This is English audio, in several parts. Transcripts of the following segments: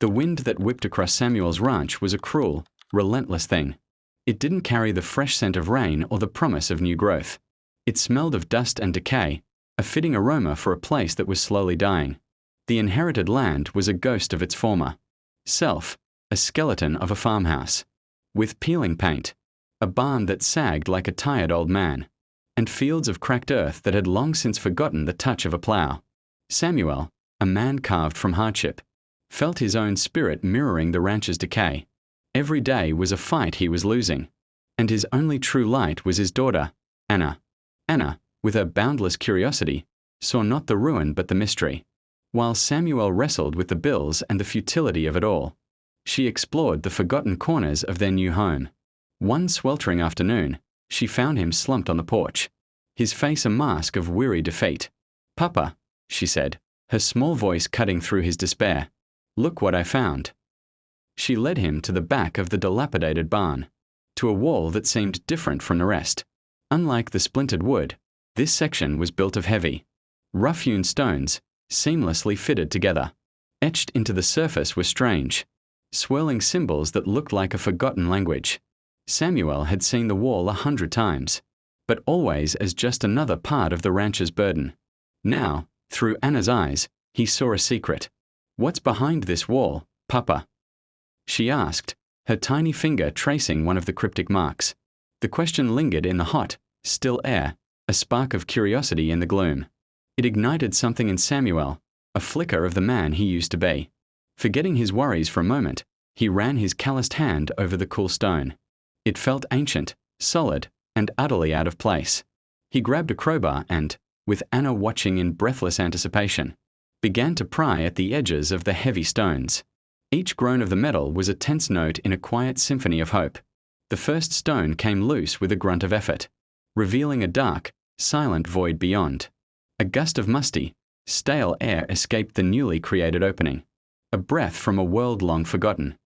The wind that whipped across Samuel's ranch was a cruel, relentless thing. It didn't carry the fresh scent of rain or the promise of new growth. It smelled of dust and decay, a fitting aroma for a place that was slowly dying. The inherited land was a ghost of its former self, a skeleton of a farmhouse, with peeling paint, a barn that sagged like a tired old man, and fields of cracked earth that had long since forgotten the touch of a plough. Samuel, a man carved from hardship, felt his own spirit mirroring the ranch's decay. Every day was a fight he was losing, and his only true light was his daughter, Anna. Anna, with her boundless curiosity, saw not the ruin but the mystery. While Samuel wrestled with the bills and the futility of it all, she explored the forgotten corners of their new home. One sweltering afternoon, she found him slumped on the porch, his face a mask of weary defeat. "Papa," she said, her small voice cutting through his despair, "look what I found." She led him to the back of the dilapidated barn, to a wall that seemed different from the rest. Unlike the splintered wood, this section was built of heavy, rough-hewn stones, seamlessly fitted together. Etched into the surface were strange, swirling symbols that looked like a forgotten language. Samuel had seen the wall 100 times, but always as just another part of the rancher's burden. Now, through Anna's eyes, he saw a secret. "What's behind this wall, Papa?" she asked, her tiny finger tracing one of the cryptic marks. The question lingered in the hot, still air, a spark of curiosity in the gloom. It ignited something in Samuel, a flicker of the man he used to be. Forgetting his worries for a moment, he ran his calloused hand over the cool stone. It felt ancient, solid, and utterly out of place. He grabbed a crowbar and, with Anna watching in breathless anticipation, began to pry at the edges of the heavy stones. Each groan of the metal was a tense note in a quiet symphony of hope. The first stone came loose with a grunt of effort, revealing a dark, silent void beyond. A gust of musty, stale air escaped the newly created opening, a breath from a world long forgotten.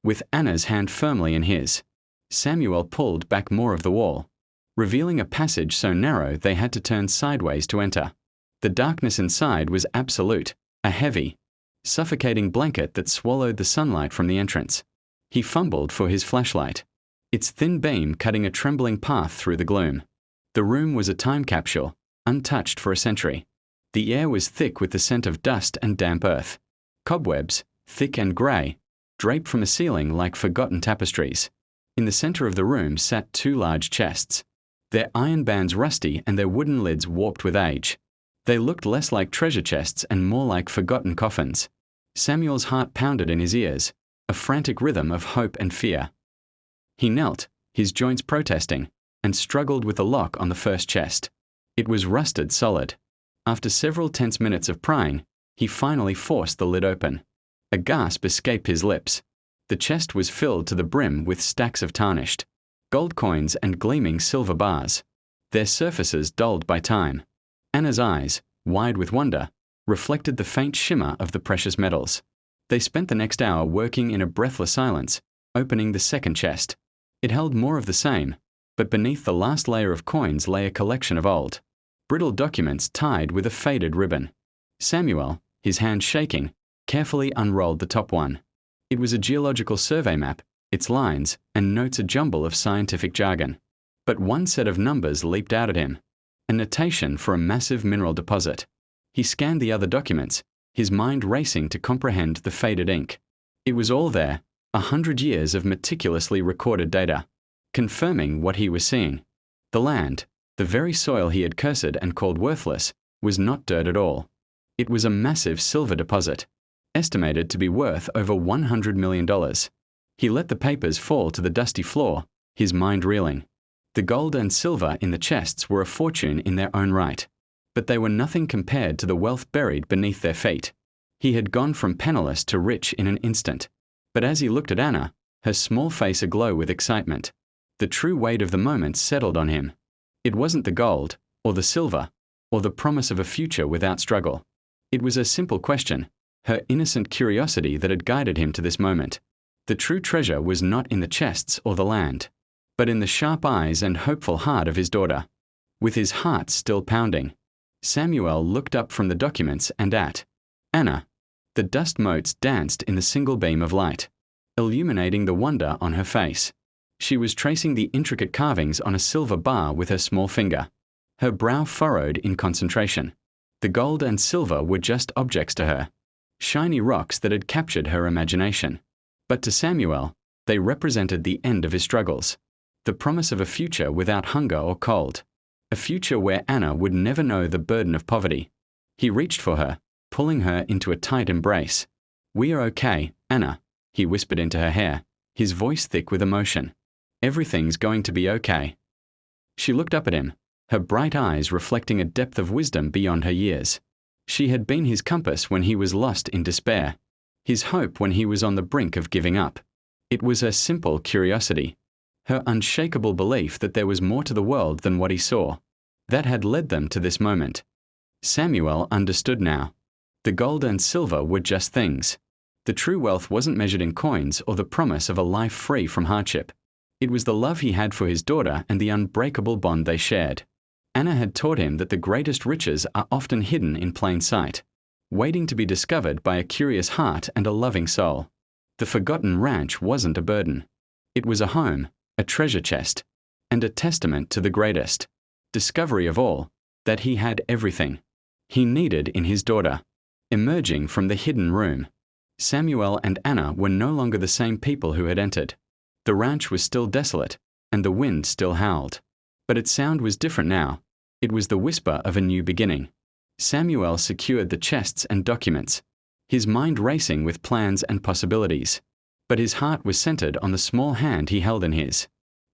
With Anna's hand firmly in his, Samuel pulled back more of the wall, revealing a passage so narrow they had to turn sideways to enter. The darkness inside was absolute, a heavy, suffocating blanket that swallowed the sunlight from the entrance. He fumbled for his flashlight, its thin beam cutting a trembling path through the gloom. The room was a time capsule, untouched for a century. The air was thick with the scent of dust and damp earth. Cobwebs, thick and grey, draped from the ceiling like forgotten tapestries. In the center of the room sat 2 large chests, their iron bands rusty and their wooden lids warped with age. They looked less like treasure chests and more like forgotten coffins. Samuel's heart pounded in his ears, a frantic rhythm of hope and fear. He knelt, his joints protesting, and struggled with the lock on the first chest. It was rusted solid. After several tense minutes of prying, he finally forced the lid open. A gasp escaped his lips. The chest was filled to the brim with stacks of tarnished gold coins and gleaming silver bars, their surfaces dulled by time. Anna's eyes, wide with wonder, reflected the faint shimmer of the precious metals. They spent the next hour working in a breathless silence, opening the second chest. It held more of the same, but beneath the last layer of coins lay a collection of old, brittle documents tied with a faded ribbon. Samuel, his hand shaking, carefully unrolled the top one. It was a geological survey map, its lines and notes a jumble of scientific jargon. But one set of numbers leaped out at him, a notation for a massive mineral deposit. He scanned the other documents, his mind racing to comprehend the faded ink. It was all there, 100 years of meticulously recorded data, confirming what he was seeing. The land, the very soil he had cursed and called worthless, was not dirt at all. It was a massive silver deposit, estimated to be worth over $100 million. He let the papers fall to the dusty floor, his mind reeling. The gold and silver in the chests were a fortune in their own right, but they were nothing compared to the wealth buried beneath their feet. He had gone from penniless to rich in an instant, but as he looked at Anna, her small face aglow with excitement, the true weight of the moment settled on him. It wasn't the gold, or the silver, or the promise of a future without struggle. It was a simple question, her innocent curiosity that had guided him to this moment. The true treasure was not in the chests or the land, but in the sharp eyes and hopeful heart of his daughter. With his heart still pounding, Samuel looked up from the documents and at Anna. The dust motes danced in the single beam of light, illuminating the wonder on her face. She was tracing the intricate carvings on a silver bar with her small finger, her brow furrowed in concentration. The gold and silver were just objects to her, shiny rocks that had captured her imagination. But to Samuel, they represented the end of his struggles, the promise of a future without hunger or cold, a future where Anna would never know the burden of poverty. He reached for her, pulling her into a tight embrace. "We are okay, Anna," he whispered into her hair, his voice thick with emotion. "Everything's going to be okay." She looked up at him, her bright eyes reflecting a depth of wisdom beyond her years. She had been his compass when he was lost in despair, his hope when he was on the brink of giving up. It was her simple curiosity, her unshakable belief that there was more to the world than what he saw, that had led them to this moment. Samuel understood now. The gold and silver were just things. The true wealth wasn't measured in coins or the promise of a life free from hardship. It was the love he had for his daughter and the unbreakable bond they shared. Anna had taught him that the greatest riches are often hidden in plain sight, waiting to be discovered by a curious heart and a loving soul. The forgotten ranch wasn't a burden. It was a home, a treasure chest, and a testament to the greatest discovery of all, that he had everything he needed in his daughter. Emerging from the hidden room, Samuel and Anna were no longer the same people who had entered. The ranch was still desolate, and the wind still howled. But its sound was different now. It was the whisper of a new beginning. Samuel secured the chests and documents, his mind racing with plans and possibilities. But his heart was centered on the small hand he held in his.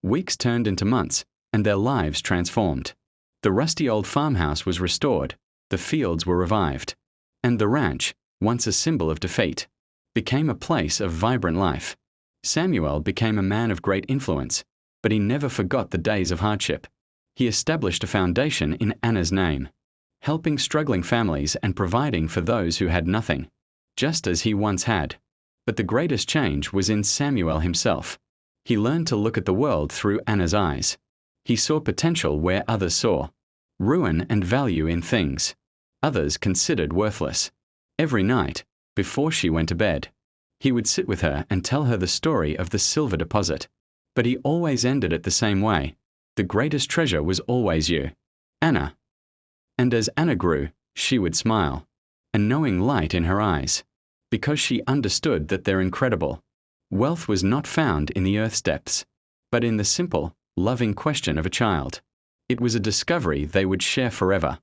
Weeks turned into months, and their lives transformed. The rusty old farmhouse was restored, the fields were revived, and the ranch, once a symbol of defeat, became a place of vibrant life. Samuel became a man of great influence, but he never forgot the days of hardship. He established a foundation in Anna's name, helping struggling families and providing for those who had nothing, just as he once had. But the greatest change was in Samuel himself. He learned to look at the world through Anna's eyes. He saw potential where others saw, ruin and value in things others considered worthless. Every night, before she went to bed, he would sit with her and tell her the story of the silver deposit. But he always ended it the same way. The greatest treasure was always you, Anna. And as Anna grew, she would smile, a knowing light in her eyes, because she understood that their incredible wealth was not found in the earth's depths, but in the simple, loving question of a child. It was a discovery they would share forever.